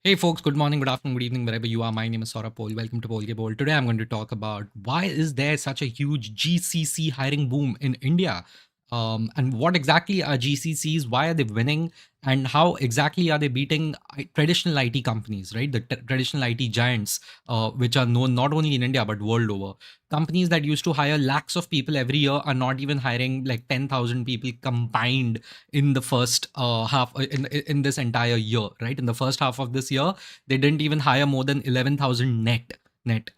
Hey folks, good morning, good afternoon, good evening, wherever you are. My name is Saurabh Pol. Welcome to Polge Bowl. Today I'm going to talk about why is there such a huge GCC hiring boom in India? And what exactly are GCCs? Why are they winning? And how exactly are they beating traditional IT companies, right? The traditional IT giants, which are known not only in India but world over. Companies that used to hire lakhs of people every year are not even hiring like 10,000 people combined in the first half in this entire year, right? In the first half of this year, they didn't even hire more than 11,000 net.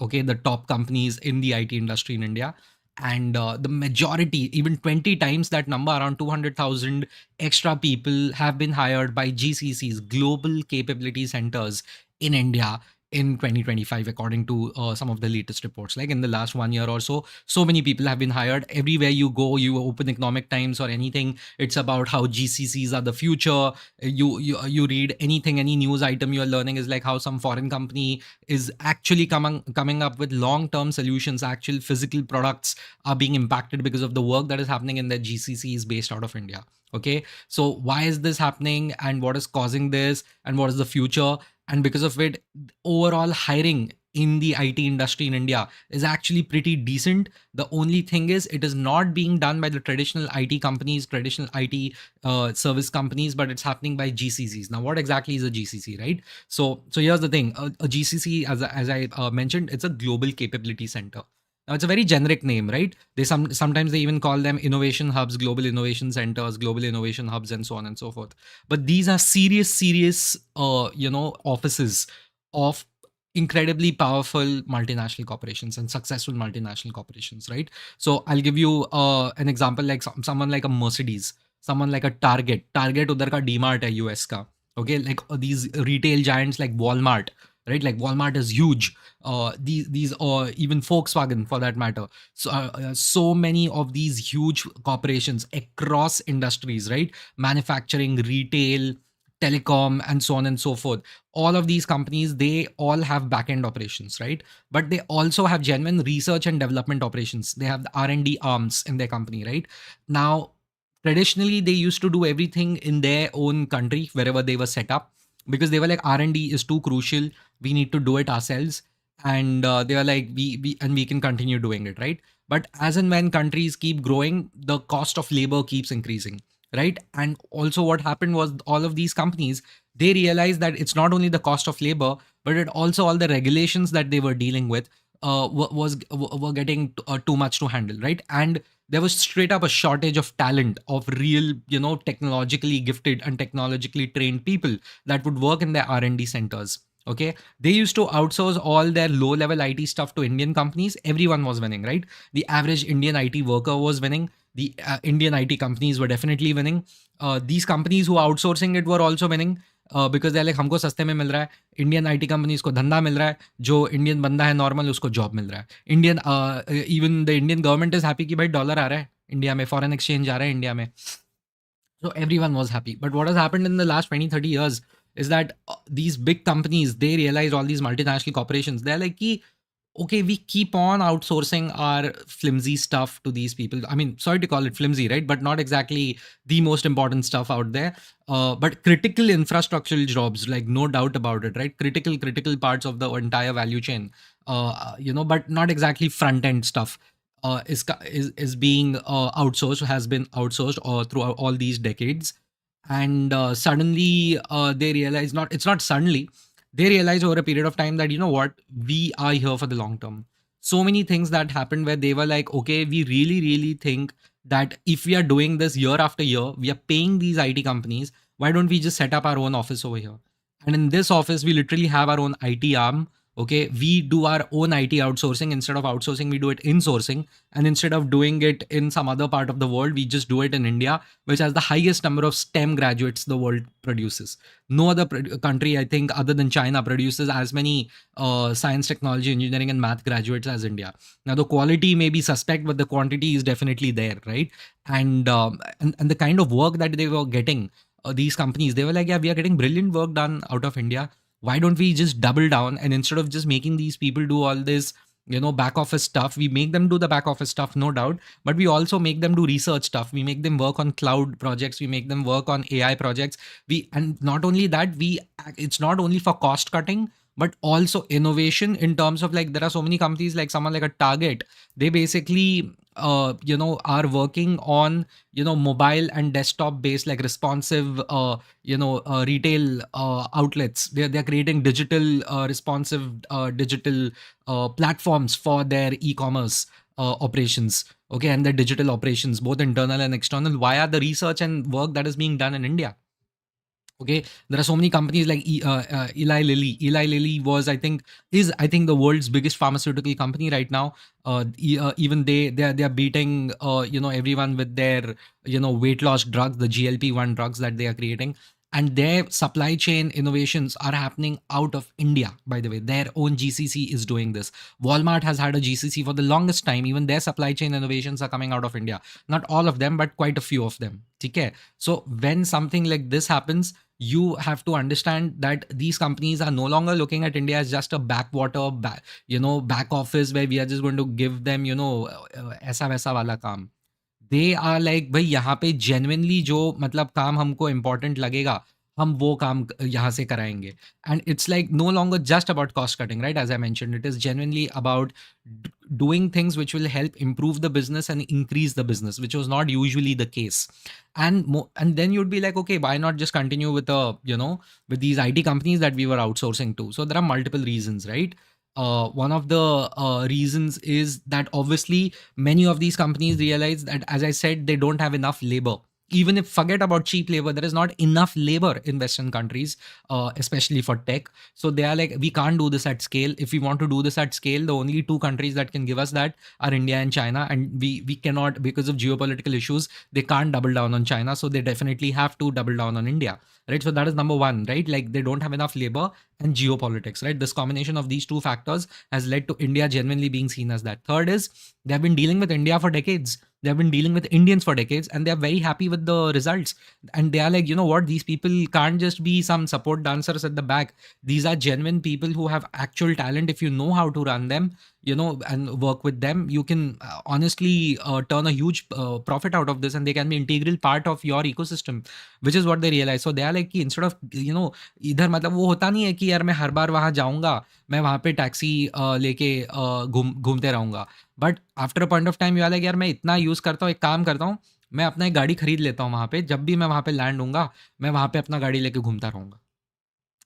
Okay, the top companies in the IT industry in India. And the majority, even 20 times that number, around 200,000 extra people have been hired by GCCs, global capability centers in India in 2025, according to some of the latest reports. Like in the last 1 year or so, so many people have been hired. Everywhere you go, you open Economic Times or anything, it's about how GCCs are the future. You read anything, any news item you are learning is like how some foreign company is actually coming up with long term solutions. Actual physical products are being impacted because of the work that is happening in the GCCs based out of India. Okay, so why is this happening, and what is causing this, and what is the future? And because of it, overall hiring in the IT industry in India is actually pretty decent. The only thing is, it is not being done by the traditional IT companies, traditional IT service companies, but it's happening by GCCs. Now, what exactly is a GCC, right? So here's the thing: a GCC, as I mentioned, it's a global capability center. Now, it's a very generic name, right? Sometimes they even call them innovation hubs, global innovation centers, global innovation hubs, and so on and so forth. But these are serious, offices of incredibly powerful multinational corporations and successful multinational corporations, right? So I'll give you an example, like someone like a Mercedes, someone like a Target udhar ka DMart hai US ka. Okay, like these retail giants like Walmart, right? Like Walmart is huge. These or even Volkswagen for that matter. So many of these huge corporations across industries, right? Manufacturing, retail, telecom, and so on and so forth. All of these companies, they all have back-end operations, right? But they also have genuine research and development operations. They have the R&D arms in their company, right? Now, traditionally, they used to do everything in their own country wherever they were set up, because they were like, R&D is too crucial. We need to do it ourselves. And they were like, we can continue doing it, right? But as and when countries keep growing, the cost of labor keeps increasing, right? And also what happened was, all of these companies, they realized that it's not only the cost of labor, but it also all the regulations that they were dealing with were getting too much to handle, right? And there was straight up a shortage of talent, of real, technologically gifted and technologically trained people that would work in their R&D centers. Okay, they used to outsource all their low level IT stuff to Indian companies. Everyone was winning, right? The average Indian IT worker was winning. The Indian IT companies were definitely winning. These companies who are outsourcing it were also winning, because they're like, हमको सस्ते में मिल रहा है. Indian IT companies को धंधा मिल रहा है. जो इंडियन बंदा है नॉर्मल, उसको जॉब मिल रहा है. Indian even the Indian government is happy कि भाई डॉलर आ रहा है इंडिया में, फॉरेन एक्सचेंज आ रहा है इंडिया में. So everyone was happy. But what has happened in the last 20, 30 years is that these big companies, they realized, all these multinational corporations, they're like, okay, we keep on outsourcing our flimsy stuff to these people. I mean, sorry to call it flimsy, right? But not exactly the most important stuff out there. But critical infrastructural jobs, like no doubt about it, right? Critical parts of the entire value chain, but not exactly front end stuff. Is being outsourced, has been outsourced throughout all these decades. And suddenly they realize, not it's not suddenly, they realize over a period of time that, you know what, we are here for the long term. So many things that happened where they were like, okay, we really think that if we are doing this year after year, we are paying these IT companies, why don't we just set up our own office over here? And in this office, we literally have our own IT arm. Okay, we do our own IT outsourcing. Instead of outsourcing, we do it insourcing. And instead of doing it in some other part of the world, we just do it in India, which has the highest number of STEM graduates the world produces. No other country, I think, other than China, produces as many science, technology, engineering, and math graduates as India. Now, the quality may be suspect, but the quantity is definitely there, right? And the kind of work that they were getting, these companies, they were like, yeah, we are getting brilliant work done out of India. Why don't we just double down, and instead of just making these people do all this back office stuff. We make them do the back office stuff, no doubt, but we also make them do research stuff. We make them work on cloud projects. We make them work on AI projects. And not only that, it's not only for cost cutting, but also innovation in terms of, like, there are so many companies, like someone like a Target. They basically are working on mobile and desktop based, like, responsive retail outlets. They're creating digital responsive digital platforms for their e-commerce operations, okay, and their digital operations, both internal and external, via the research and work that is being done in India. Okay, there are so many companies like Eli Lilly. Eli Lilly is the world's biggest pharmaceutical company right now. Even they are beating everyone with their weight loss drugs, the GLP-1 drugs that they are creating, and their supply chain innovations are happening out of India. By the way, their own GCC is doing this. Walmart has had a GCC for the longest time. Even their supply chain innovations are coming out of India. Not all of them, but quite a few of them. Okay, so when something like this happens, you have to understand that these companies are no longer looking at India as just a backwater, back office where we are just going to give them, ऐसा वैसा वाला काम. दे are like, भाई यहाँ पे genuinely जो मतलब काम हमको इम्पोर्टेंट लगेगा, हम वो काम यहाँ से कराएंगे. And it's like no longer just about cost cutting, right? As I mentioned, it is genuinely about doing things which will help improve the business and increase the business, which was not usually the case. And then you'd be like, okay, why not just continue with with these IT companies that we were outsourcing to? So there are multiple reasons, right? One of the reasons is that obviously many of these companies realize that, as I said, they don't have enough labor. Even if, forget about cheap labor, there is not enough labor in Western countries, especially for tech. So they are like, we can't do this at scale. If we want to do this at scale, the only two countries that can give us that are India and China, and we cannot, because of geopolitical issues, they can't double down on China. So they definitely have to double down on India, right? So that is number one, right? Like, they don't have enough labor and geopolitics, right? This combination of these two factors has led to India genuinely being seen as that. Third is, they have been dealing with India for decades. They have been dealing with Indians for decades, and they are very happy with the results. And they are like, you know what? These people can't just be some support dancers at the back. These are genuine people who have actual talent. If you know how to run them, and work with them, you can honestly turn a huge profit out of this, and they can be integral part of your ecosystem, which is what they realize. So they are like, instead of, इधर मतलब वो होता नहीं है कि यार मैं हर बार वहाँ जाऊँगा, मैं वहाँ पे टैक्सी लेके घूमते रहूँगा. But after a point of time you are like, यार मैं इतना यूज़ करता हूँ, एक काम करता हूँ, मैं अपना एक गाड़ी खरीद लेता हूँ वहाँ पे. जब भी मैं वहाँ पे लैंड हूँगा, मैं वहाँ पे अपना गाड़ी लेके घूमता रहूँगा.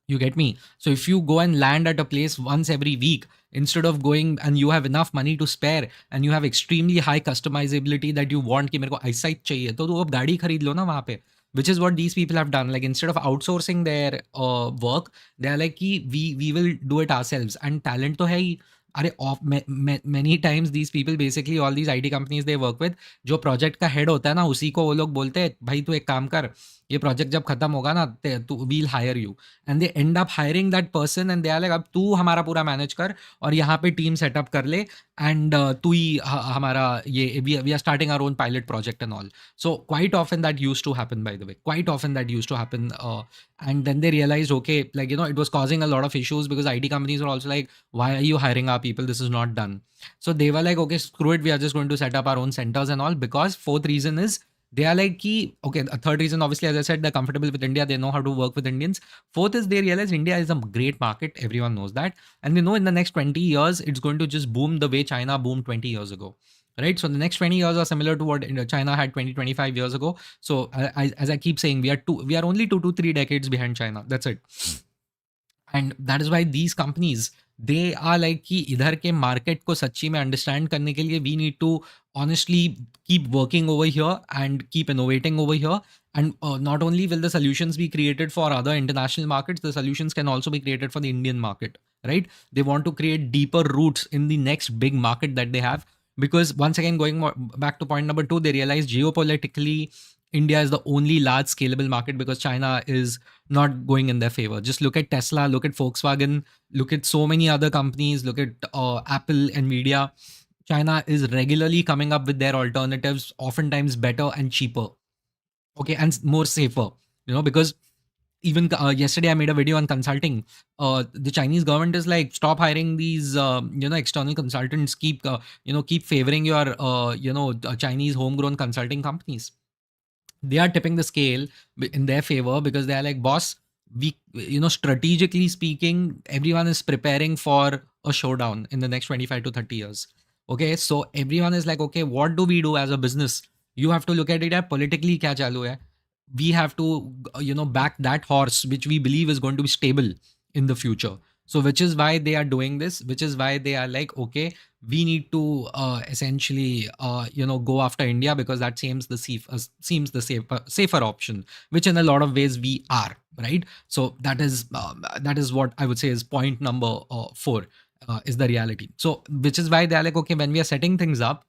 You get me? So if you go and land at a place once every week, instead of going, and you have enough money to spare, and you have extremely high customizability that you want कि मेरे को ऐसा ही चाहिए, तो अब गाड़ी खरीद लो ना वहाँ पे. Which is what these people have done. Like, instead of outsourcing their work, they are like कि we will do it ourselves. And talent तो है ही. अरे many times these people, basically all these IT companies they work with, जो project का head होता है ना, उसी को वो लोग बोलते हैं, भाई तू एक काम कर, ये प्रोजेक्ट जब खत्म होगा ना, तो we'll hire you. And they end up hiring that person, and they are like, अब तू हमारा पूरा मैनेज कर और यहाँ पे टीम सेटअप कर ले, एंड तू ही हमारा ये, we are starting our own pilot project and all. So quite often that used to happen, by the way, quite often that used to happen. And then they realized, okay, like, it was causing a lot of issues, because IT companies were also like, why are you hiring our people? This is not done. So they were like, okay, screw it, we are just going to set up our own centers and all. Because fourth reason is, they are like, okay, a third reason, obviously, as I said, they're comfortable with India. They know how to work with Indians. Fourth is, they realize India is a great market. Everyone knows that. And they know in the next 20 years, it's going to just boom the way China boomed 20 years ago. Right? So the next 20 years are similar to what China had 25 years ago. So as I keep saying, we are only 2 to 3 decades behind China. That's it. And that is why these companies, they are like कि इधर के market को सच्ची में understand करने के लिए, we need to honestly keep working over here and keep innovating over here. And not only will the solutions be created for other international markets, the solutions can also be created for the Indian market, right? They want to create deeper roots in the next big market that they have. Because once again, going back to point number 2, they realize geopolitically, India is the only large scalable market, because China is not going in their favor. Just look at Tesla, look at Volkswagen, look at so many other companies, look at Apple, Nvidia. China is regularly coming up with their alternatives, oftentimes better and cheaper. Okay, and more safer, because Even yesterday I made a video on consulting. The Chinese government is like, stop hiring these external consultants, keep favoring your Chinese homegrown consulting companies. They are tipping the scale in their favor, because they are like, boss, we, strategically speaking, everyone is preparing for a showdown in the next 25 to 30 years. Okay, so everyone is like, okay, what do we do as a business? You have to look at it at politically kya chalu hai. We have to back that horse which we believe is going to be stable in the future. So which is why they are doing this, which is why they are like, okay, we need to essentially go after India, because that seems the safer option, which in a lot of ways we are, right? So that is what I would say is point number 4, is the reality. So which is why they're like, okay, when we are setting things up,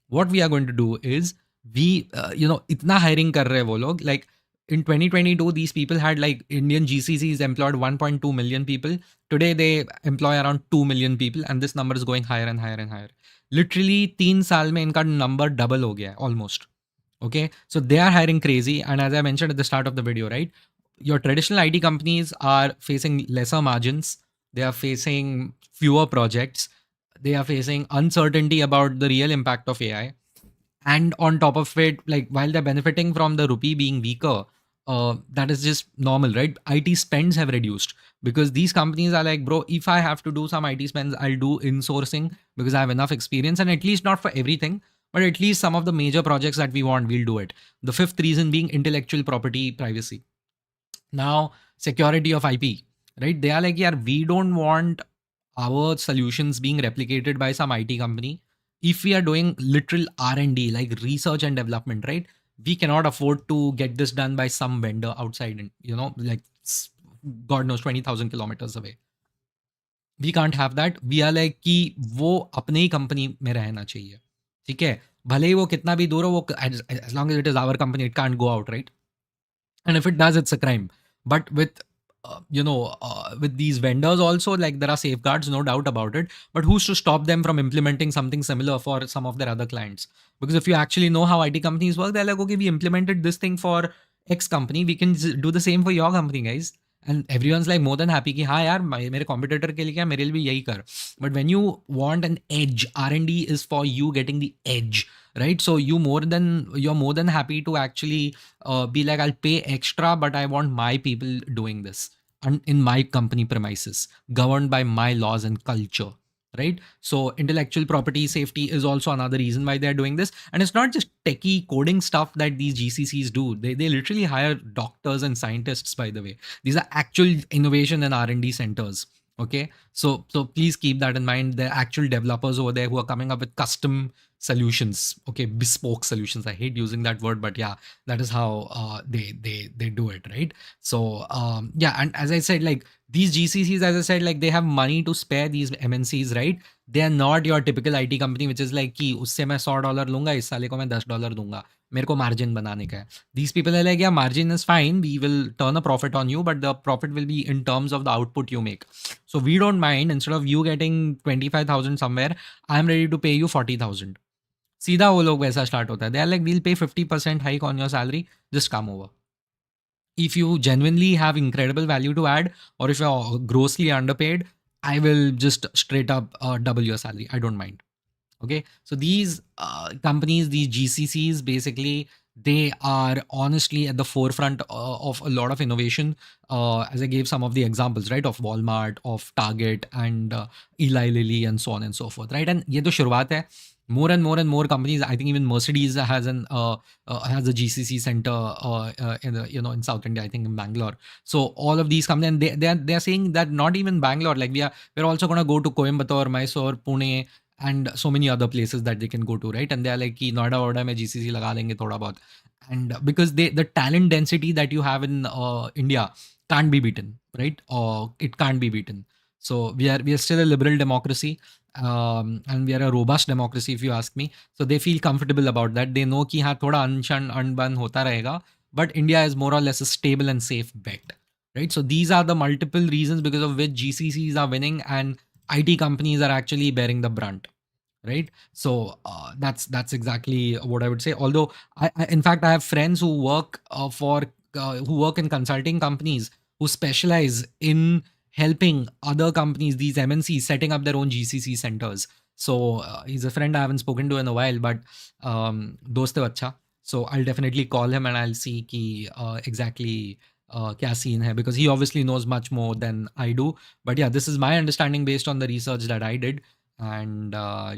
what we are going to do is, we itna hiring kar rahe wo log, like in 2022 these people had, like, Indian GCCs employed 1.2 million people. Today they employ around 2 million people, and this number is going higher and higher and higher. Literally 3 साल में इनका number double हो गया है almost. Okay, so they are hiring crazy, and as I mentioned at the start of the video, right, your traditional IT companies are facing lesser margins, they are facing fewer projects, they are facing uncertainty about the real impact of AI, and on top of it, like, while they're benefiting from the rupee being weaker, that is just normal, right? IT spends have reduced, because these companies are like, bro, if I have to do some IT spends, I'll do insourcing, because I have enough experience, and at least not for everything, but at least some of the major projects that we want, we'll do it. The fifth reason being intellectual property privacy. Now, security of IP, right? They are like, yeah, we don't want our solutions being replicated by some IT company. If we are doing literal R&D, like research and development, right, we cannot afford to get this done by some vendor outside, and like, God knows, 20,000 kilometers away. We can't have that. We are like कि वो अपने ही company में रहना चाहिए, ठीक है, भले ही वो कितना भी दूर हो, वो as long as it is our company, it can't go out, right? And if it does, it's a crime. But with with these vendors also, like, there are safeguards, no doubt about it, but who's to stop them from implementing something similar for some of their other clients? Because if you actually know how IT companies work, they're like, okay, we implemented this thing for X company, we can do the same for your company, guys. And everyone's like more than happy कि हाँ यार, मेरे competitor के लिए क्या, मेरे लिए भी यही कर. But when you want an edge, R&D is for you getting the edge, right? So you're more than happy to actually be like, I'll pay extra, but I want my people doing this in my company premises, governed by my laws and culture, right? So intellectual property safety is also another reason why they're doing this. And it's not just techie coding stuff that these GCCs do. They literally hire doctors and scientists, by the way. These are actual innovation and R&D centers. Okay, so please keep that in mind. There are actual developers over there who are coming up with custom solutions. Okay, bespoke solutions. I hate using that word, but yeah, that is how they do it, right? So yeah, and as I said, like, these GCCs, as I said, like, they have money to spare, these MNCs, right? They are not your typical IT company which is like कि उससे मैं $100 लूंगा, इस साले को मैं $10 दूंगा, मेरे को मार्जिन बनाने का है. These people are like, yeah, margin is fine, we will turn a profit on you, but the profit will be in terms of the output you make. So we don't mind, instead of you getting 25,000 somewhere, I'm ready to pay you 40,000. सीधा वो लोग वैसा start होता है. दे are like, we'll पे 50% hike on your salary, just come over. If you genuinely have incredible value to add, or if you're grossly underpaid, I will just straight up double your salary. I don't mind. Okay, so these companies, these GCCs, basically, they are honestly at the forefront of a lot of innovation. As I gave some of the examples, right, of Walmart, of Target, and Eli Lilly, and so on and so forth, right? And ये तो शुरुआत है. More and more and more companies. I think even Mercedes has a GCC center in in South India. I think in Bangalore. So all of these companies, and they are saying that not even Bangalore. Like, we're also gonna go to Coimbatore, Mysore, Pune, and so many other places that they can go to, right? And they are like, कि नोएडा वोएडा में GCC लगा लेंगे थोड़ा बहुत. And because the talent density that you have in India can't be beaten, right? Or it can't be beaten. So we are still a liberal democracy, and we are a robust democracy, if you ask me. So they feel comfortable about that. They know कि हाँ, थोड़ा अनशन अनबन होता रहेगा, but India is more or less a stable and safe bet, right? So these are the multiple reasons because of which GCCs are winning and IT companies are actually bearing the brunt, right? So that's exactly what I would say. Although in fact, I have friends who work who work in consulting companies who specialize in helping other companies, these MNCs, setting up their own GCC centers. So he's a friend I haven't spoken to in a while, but dost hai acha. So I'll definitely call him and I'll see ki, exactly kya scene hai, because he obviously knows much more than I do. But yeah, this is my understanding based on the research that I did. And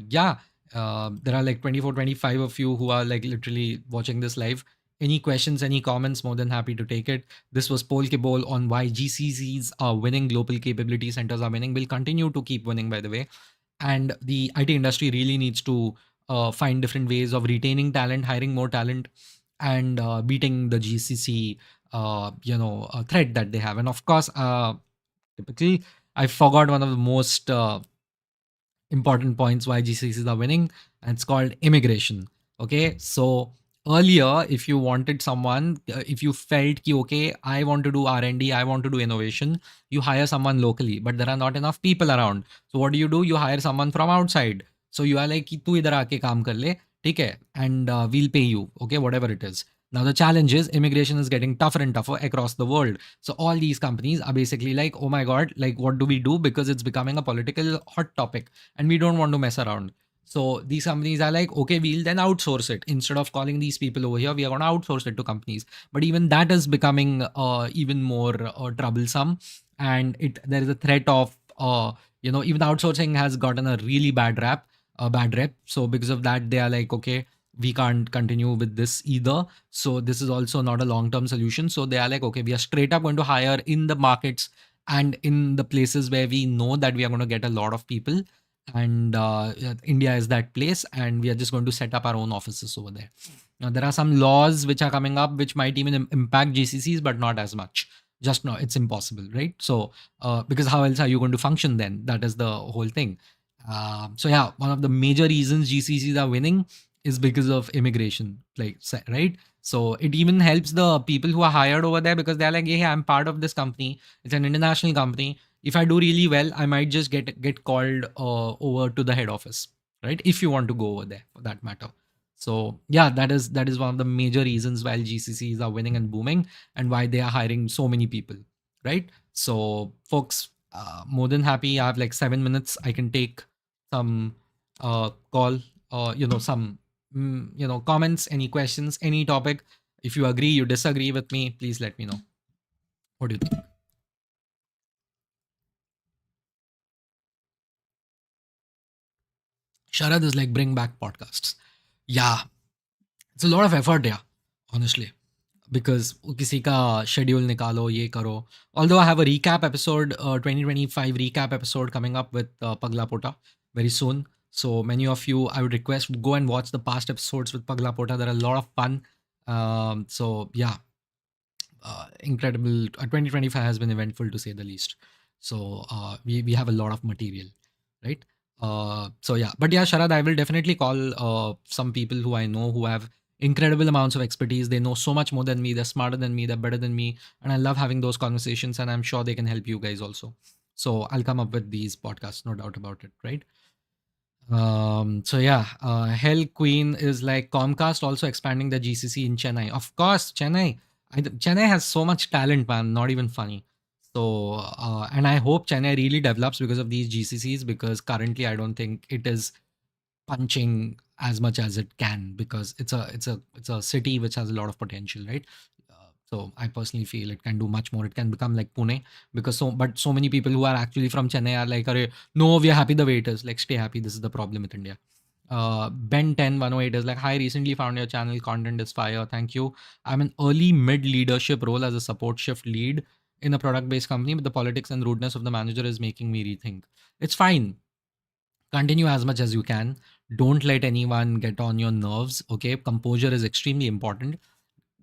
yeah, there are like 24, 25 of you who are like literally watching this live. Any questions, any comments, more than happy to take it. This was Pol Ke Bol on why GCCs are winning, global capability centers are winning, will continue to keep winning, by the way. And the IT industry really needs to find different ways of retaining talent, hiring more talent, and beating the GCC, threat that they have. And of course, typically, I forgot one of the most important points why GCCs are winning, and it's called immigration. Okay, so earlier, if you wanted someone, if you felt ki okay, I want to do R&D, I want to do innovation, you hire someone locally, but there are not enough people around. So what do? You hire someone from outside. So you are like कि तू इधर आके काम कर ले, ठीक है, and we'll pay you, okay, whatever it is. Now the challenge is immigration is getting tougher and tougher across the world. So all these companies are basically like, oh my god, like what do we do? Because it's becoming a political hot topic and we don't want to mess around. So these companies are like, okay, we'll then outsource it. Instead of calling these people over here, we are going to outsource it to companies. But even that is becoming even more troublesome. And there is a threat of, even outsourcing has gotten a really bad rep. So because of that, they are like, okay, we can't continue with this either. So this is also not a long-term solution. So they are like, okay, we are straight up going to hire in the markets and in the places where we know that we are going to get a lot of people, and India is that place, and we are just going to set up our own offices over there. Now there are some laws which are coming up which might even impact GCCs, but not as much. Just no, it's impossible, right? So because how else are you going to function then? That is the whole thing. So yeah, one of the major reasons GCCs are winning is because of immigration, like, right? So it even helps the people who are hired over there, because they're like, hey, I'm part of this company. It's an international company. If I do really well, I might just get called over to the head office, right? If you want to go over there, for that matter. So yeah, that is one of the major reasons why GCCs are winning and booming, and why they are hiring so many people, right? So folks, more than happy. I have like 7 minutes. I can take some call, some comments, any questions, any topic. If you agree, you disagree with me, please let me know. What do you think? Sharad is like, bring back podcasts. Yeah, it's a lot of effort, yeah, honestly, because किसी का schedule निकालो, ये करो. Although I have a recap episode, 2025 recap episode coming up with Pagla Pota very soon. So many of you, I would request, go and watch the past episodes with Pagla Pota. They're a lot of fun. So yeah, incredible. 2025 has been eventful, to say the least. So we have a lot of material, right? So yeah, but yeah, Sharad, I will definitely call some people who I know who have incredible amounts of expertise. They know so much more than me. They're smarter than me. They're better than me, and I love having those conversations. And I'm sure they can help you guys also. So I'll come up with these podcasts, no doubt about it, right? So yeah, Hell Queen is like, Comcast also expanding the GCC in Chennai. Of course, Chennai. Chennai has so much talent, man. Not even funny. So and I hope Chennai really develops because of these GCCs. Because currently, I don't think it is punching as much as it can, because it's a city which has a lot of potential, right? So I personally feel it can do much more. It can become like Pune, because so many people who are actually from Chennai are like, "Arey, no, we are happy the way it is." Like, stay happy. This is the problem with India. Ben 10108 is like, hi, recently found your channel. Content is fire. Thank you. I'm an early mid leadership role as a support shift lead in a product based company, but the politics and rudeness of the manager is making me rethink. It's fine. Continue as much as you can. Don't let anyone get on your nerves. Okay. Composure is extremely important.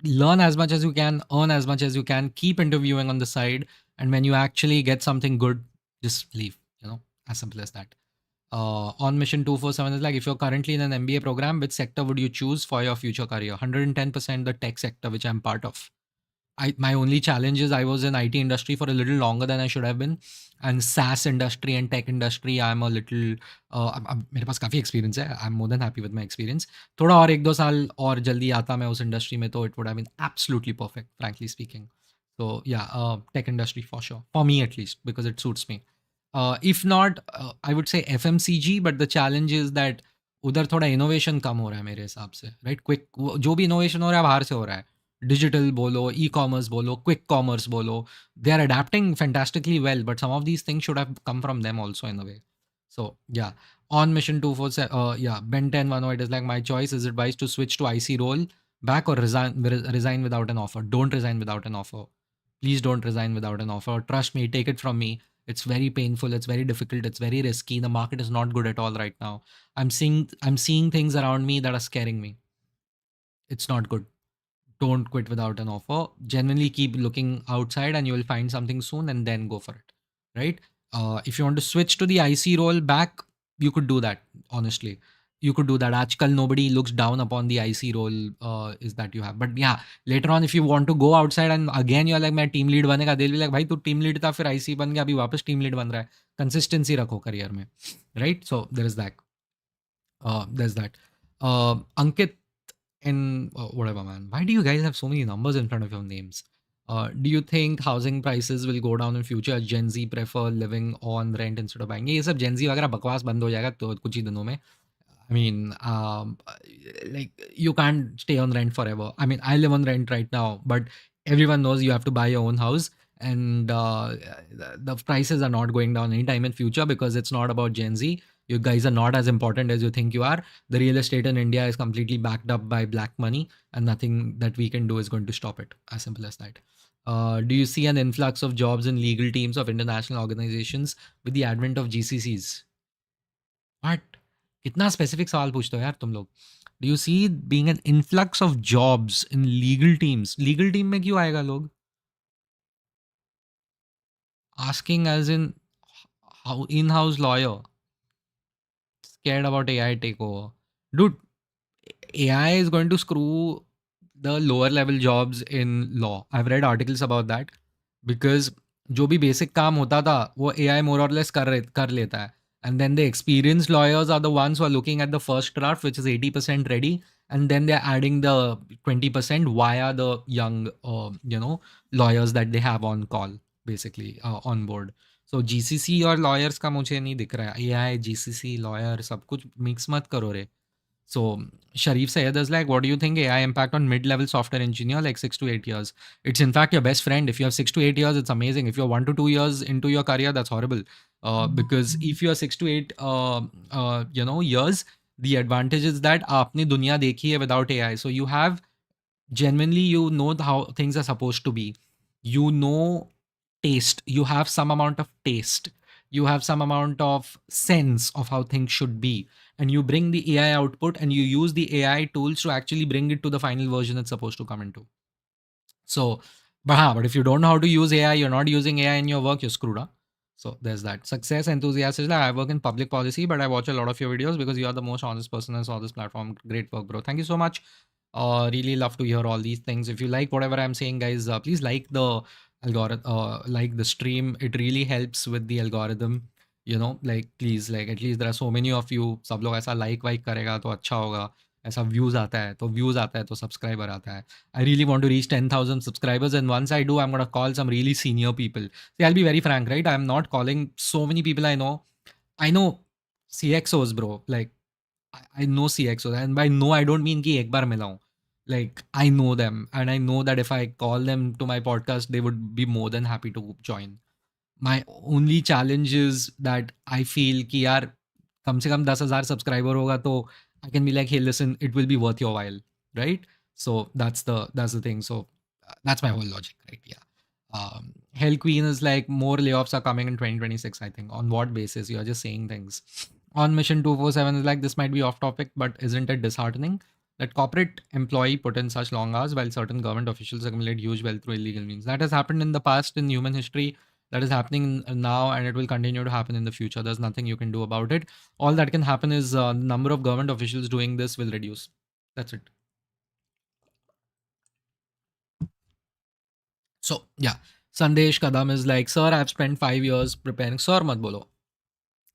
Learn as much as you can, earn as much as you can, keep interviewing on the side. And when you actually get something good, just leave, as simple as that. On mission 247 is like, if you're currently in an MBA program, which sector would you choose for your future career? 110% the tech sector, which I'm part of. My only challenge is I was in IT industry for a little longer than I should have been, and SaaS industry and tech industry, I'm a little मेरे पास काफ़ी experience है. I'm more than happy with my experience. थोड़ा और 1-2 साल और जल्दी आता मैं उस industry में, तो it would have been absolutely perfect, frankly speaking. So yeah, tech industry for sure, for me at least, because it suits me. If not, I would say FMCG, but the challenge is that उधर थोड़ा innovation कम हो रहा है मेरे हिसाब से, right? Quick जो भी इनोवेशन हो रहा है बाहर से हो रहा है, डिजिटल बोलो, ई कॉमर्स बोलो, क्विक कॉमर्स बोलो, they are adapting fantastically well, but some of these things should have come from them also in a way. So yeah, on mission 247, yeah, Ben 1010, it is like my choice. Is it wise to switch to IC role back or resign without an offer? Don't resign without an offer. Please don't resign without an offer. Trust me, take it from me. It's very painful. It's very difficult. It's very risky. The market is not good at all right now. I'm seeing things around me that are scaring me. It's not good. Don't quit without an offer. Genuinely keep looking outside and you will find something soon and then go for it. Right? If you want to switch to the IC role back, you could do that, honestly. You could do that. Ajkal nobody looks down upon the IC role is that you have. But yeah, later on if you want to go outside and again you're like मैं team lead बनेगा, they'll be like भाई तू team lead था फिर IC बन गया अभी वापस team lead बन रहा है. Consistency रखो career में. Right? So there is that. There's that. Ankit in whatever, man. Why do you guys have so many numbers in front of your names? Do you think housing prices will go down in future? Gen Z prefer living on rent instead of buying. ये सब Gen Z वगैरह बकवास बंद हो जाएगा तो कुछ ही दिनों में. I mean, like you can't stay on rent forever. I mean, I live on rent right now, but everyone knows you have to buy your own house, and the prices are not going down anytime in future because it's not about Gen Z. You guys are not as important as you think you are. The real estate in India is completely backed up by black money, and nothing that we can do is going to stop it. As simple as that. Do you see an influx of jobs in legal teams of international organizations with the advent of GCCs? What? कितना specific सवाल पूछते हो यार तुम लोग. Do you see being an influx of jobs in legal teams? Legal team में क्यों आएगा लोग? Asking as in in house lawyer scared about AI takeover. Dude, AI is going to screw the lower level jobs in law. I've read articles about that because जो भी basic काम होता था वो AI more or less कर लेता है. And then the experienced lawyers are the ones who are looking at the first draft, which is 80% ready, and then they're adding the 20% via the young, lawyers that they have on call, basically on board. So GCC और lawyers का मुझे नहीं दिख रहा है. AI, GCC, lawyer सब कुछ mix मत करो रे. So Sharif Sayed is like, what do you think AI impact on mid-level software engineer like 6 to 8 years? It's in fact your best friend. If you have 6 to 8 years, it's amazing. If you're 1 to 2 years into your career, that's horrible. Because if you're 6 to 8, years, the advantage is that आपने दुनिया देखी है without AI. So you have genuinely, you know how things are supposed to be. You know taste. You have some amount of taste. You have some amount of sense of how things should be, and you bring the AI output and you use the AI tools to actually bring it to the final version it's supposed to come into. So, but if you don't know how to use AI, you're not using AI in your work, you're screwed up. So there's that. Success enthusiast is like, I work in public policy, but I watch a lot of your videos because you are the most honest person I saw this platform. Great work, bro. Thank you so much. Really love to hear all these things. If you like whatever I'm saying, guys, please like the algorithm, like the stream. It really helps with the algorithm. Like please, like at least there are so many of you. सब लोग ऐसा like वाइक करेगा तो अच्छा होगा. ऐसा views आता है तो subscriber आता है. I really want to reach 10,000 subscribers, and once I do, I'm gonna call some really senior people. See, I'll be very frank, right? I'm not calling so many people I know. I know CXOs, bro. Like I know CXOs, and by no, I don't mean कि एक बार मिला हूँ. Like I know them, and I know that if I call them to my podcast, they would be more than happy to join. My only challenge is that I feel कि यार कम से कम 10,000 subscriber होगा तो I can be like, hey, listen, it will be worth your while, right? So that's the thing. So that's my whole logic, right? Yeah. Hell Queen is like more layoffs are coming in 2026. I think on what basis? You're just saying things. On Mission 247 is like, this might be off topic, but isn't it disheartening that corporate employee put in such long hours while certain government officials accumulate huge wealth through illegal means? That has happened in the past in human history. That is happening now, and it will continue to happen in the future. There's nothing you can do about it. All that can happen is the number of government officials doing this will reduce. That's it. So yeah, Sandesh Kadam is like, sir, I've spent 5 years preparing. Sir, mat bolo.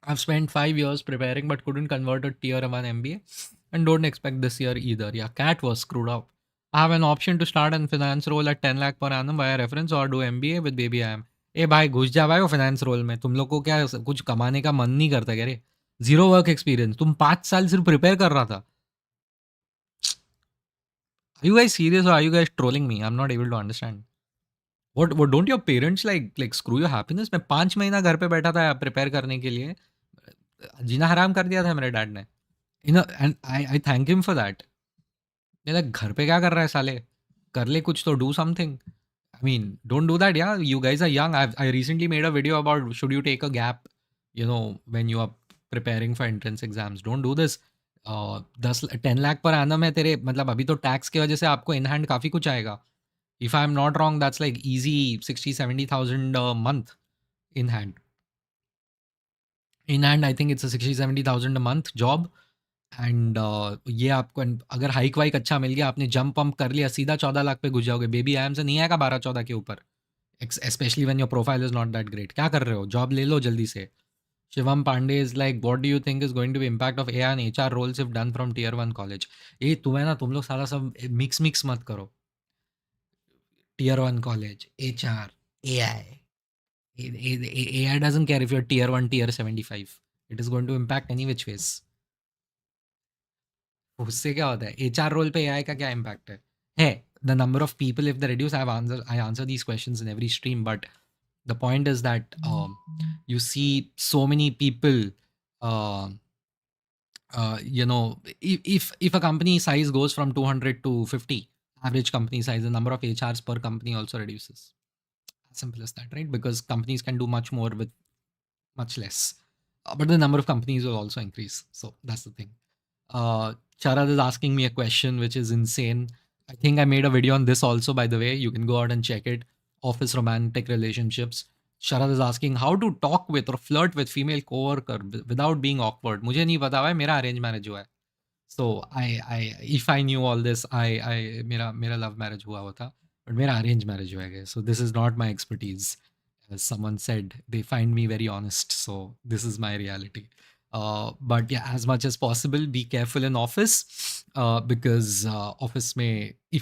I've spent 5 years preparing, but couldn't convert a tier 1 MBA, and don't expect this year either. Yeah, Cat was screwed up. I have an option to start in finance role at 10 lakh per annum via reference or do MBA with baby I am. ए भाई घुस जा भाई वो finance role में, तुम लोग को क्या कुछ कमाने का मन नहीं करता क्या रे? जीरो वर्क एक्सपीरियंस, तुम 5 साल सिर्फ प्रिपेयर कर रहा था. Are you guys serious or are you guys trolling me? I'm not able to understand. What don't your parents like screw your happiness? मैं 5 महीना घर पे बैठा था प्रिपेयर करने के लिए, जीना हराम कर दिया था मेरे डैड ने. And I thank him for that. ये लाइक घर पे क्या कर रहा है साले, कर ले कुछ तो, do something. I mean, don't do that. Yeah, you guys are young. I recently made a video about should you take a gap, when you are preparing for entrance exams. Don't do this. 10 lakh पर annum है तेरे, मतलब अभी तो tax की वजह से आपको इन हैंड काफ़ी कुछ आएगा. If I'm not wrong, that's like easy 60-70 thousand a month in hand. In hand, I think it's a 60-70 thousand a month job. And ये आपको अगर हाइक वाइक अच्छा मिल गया, आपने जंप पम्प कर लिया, सीधा 14 लाख पे घुस जाओगे. बेबी आई एम से नहीं आएगा 12-14 के ऊपर, specially when your profile is not that great. क्या कर रहे हो, जॉब ले लो जल्दी से. Shivam Pandey is like what do you think is going to be impact of AI and HR roles if done from tier 1 college. ये तुम्हें ना, तुम लोग सारा सब मिक्स मिक्स मत करो. Tier 1 college, HR, AI. AI doesn't care if your tier 1 tier 75. It is going to impact any which ways. उससे क्या होता है, एचआर रोल पे एआई का क्या इम्पैक्ट है the number of people if the reduce. I answer these questions in every stream, but the point is that you see so many people, uh, if a company size goes from 200 to 50, average company size, the number of HRs per company also reduces. As simple as that, right? Because companies can do much more with much less. But the number of companies will also increase. So that's the thing. Sharad is asking me a question which is insane. I think I made a video on this also, by the way. You can go out and check it. Office romantic relationships. Sharad is asking how to talk with or flirt with female coworker without being awkward. मुझे नहीं पता भाई, मेरा arrange marriage हुआ है. So if I knew all this, मेरा love marriage हुआ था, but मेरा arrange marriage हुआ है. So this is not my expertise. As someone said, they find me very honest. So this is my reality. But yeah, as much as possible, be careful in office, because office may,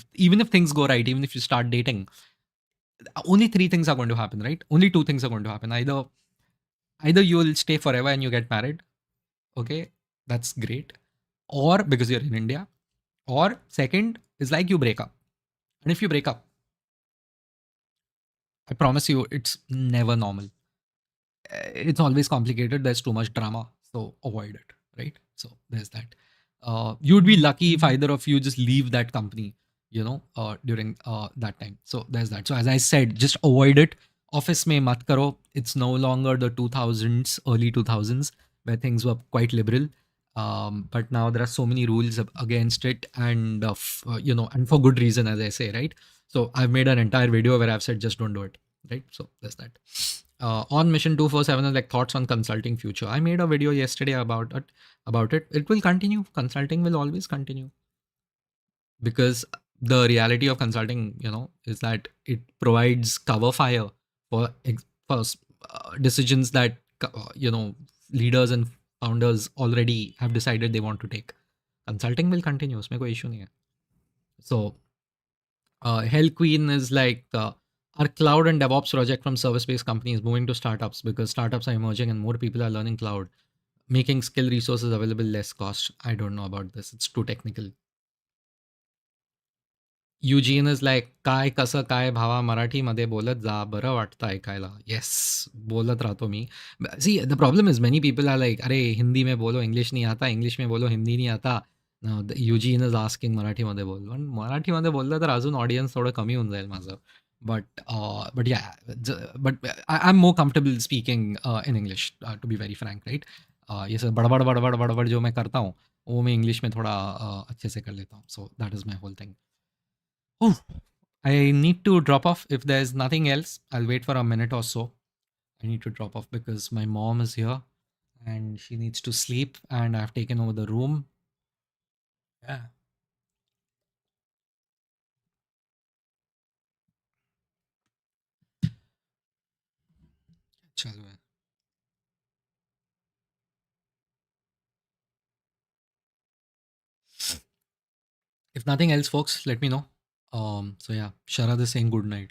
if even if things go right, even if you start dating, only three things are going to happen, right? Only two things are going to happen. Either you will stay forever and you get married, okay, that's great, or because you're in India, or second is like you break up. And if you break up, I promise you, it's never normal. It's always complicated. There's too much drama, so avoid it, right? So there's that. You'd be lucky if either of you just leave that company, during that time. So there's that. So as I said, just avoid it. Office mein mat karo. It's no longer the 2000s, early 2000s, where things were quite liberal. But now there are so many rules against it, and and for good reason, as I say, right? So I've made an entire video where I've said just don't do it, right? So there's that. On mission 247 is like thoughts on consulting future. I made a video yesterday about it. It will continue. Consulting will always continue, because the reality of consulting, is that it provides cover fire for decisions that leaders and founders already have decided they want to take. Consulting will continue. उसमें कोई issue नहीं है. So Hell Queen is like, our cloud and DevOps project from service-based companies moving to startups, because startups are emerging and more people are learning cloud, making skill resources available less cost. I don't know about this. It's too technical. Eugene is like, काय कसं काय भावा मराठीमध्ये बोलत जा, बरं वाटतं ऐकायला. Yes, बोलत राहतो मी. See the problem is many people are like, अरे हिंदी में बोलो, इंग्लिश नहीं आता, इंग्लिश में बोलो, हिंदी नहीं आता. युजीन इज आस्किंग मराठीमध्ये बोल. पण मराठीमध्ये बोललं तर अजून ऑडियन्स थोडं कमी होऊन जाईल माझं. But yeah, but I am more comfortable speaking in English, to be very frank, right. ये सब बड़बड़ बड़बड़ बड़बड़ जो मैं करता हूँ, वो मैं इंग्लिश में थोड़ा अच्छे से कर लेता हूँ. So that is my whole thing. Oh, I need to drop off. If there's nothing else, I'll wait for a minute or so. I need to drop off because my mom is here and she needs to sleep, and I've taken over the room. Yeah. चलो है. If nothing else, folks, let me know. So yeah, Sharad is saying good night.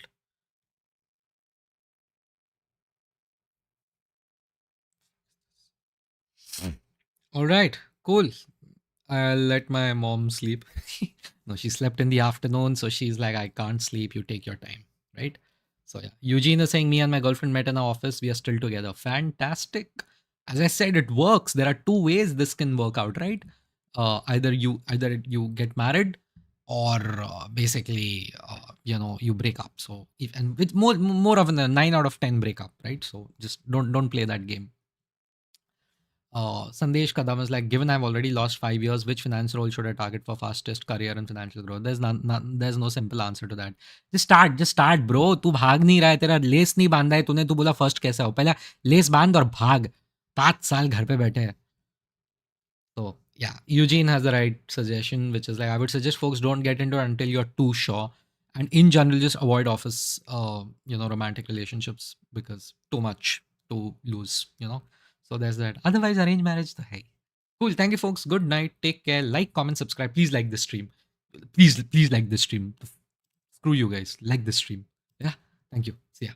All right, cool. I'll let my mom sleep. No, she slept in the afternoon, so she's like, I can't sleep. You take your time, right? So yeah, Eugene is saying me and my girlfriend met in the office. We are still together. Fantastic. As I said, it works. There are two ways this can work out, right? Either you get married, or basically, you break up. So if and with more of a 9 out of 10 breakup, right? So just don't play that game. Sandesh Kadam is like, given I've already lost 5 years, which finance role should I target for fastest career and financial growth? There's no simple answer to that. Just start, bro. तू भाग नहीं रहा है, तेरा less नहीं बांधा है तूने, तू बोला फर्स्ट कैसे हो? पहले लेस बांध और भाग. 5 साल घर पे बैठे हैं. So yeah, Eugene has the right suggestion, which is like, I would suggest folks don't get into it until you're too sure, and in general just avoid office, romantic relationships, because too much to lose. So there's that. Otherwise, arranged marriage, the hey. Cool. Thank you, folks. Good night. Take care. Like, comment, subscribe. Please like this stream. Please like this stream. Screw you guys. Like this stream. Yeah. Thank you. See ya.